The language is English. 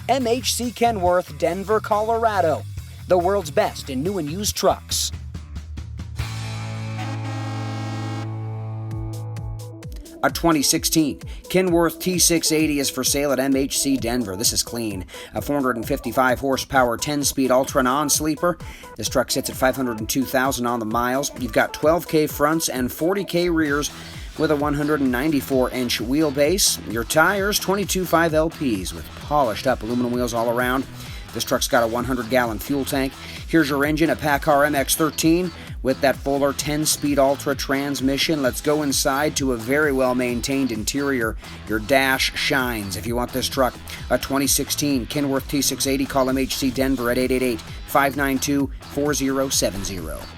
MHC Kenworth, Denver, Colorado. The world's best in new and used trucks. A 2016 Kenworth T680 is for sale at MHC Denver. This is clean. A 455 horsepower 10-speed Ultra non-sleeper. This truck sits at 502,000 on the miles. You've got 12K fronts and 40K rears with a 194-inch wheelbase. Your tires, 22.5 LPs with polished up aluminum wheels all around. This truck's got a 100-gallon fuel tank. Here's your engine, a PACCAR MX-13 with that Fuller 10-speed Ultra transmission. Let's go inside to a very well-maintained interior. Your dash shines. If you want this truck, a 2016 Kenworth T680, call MHC Denver at 888-592-4070.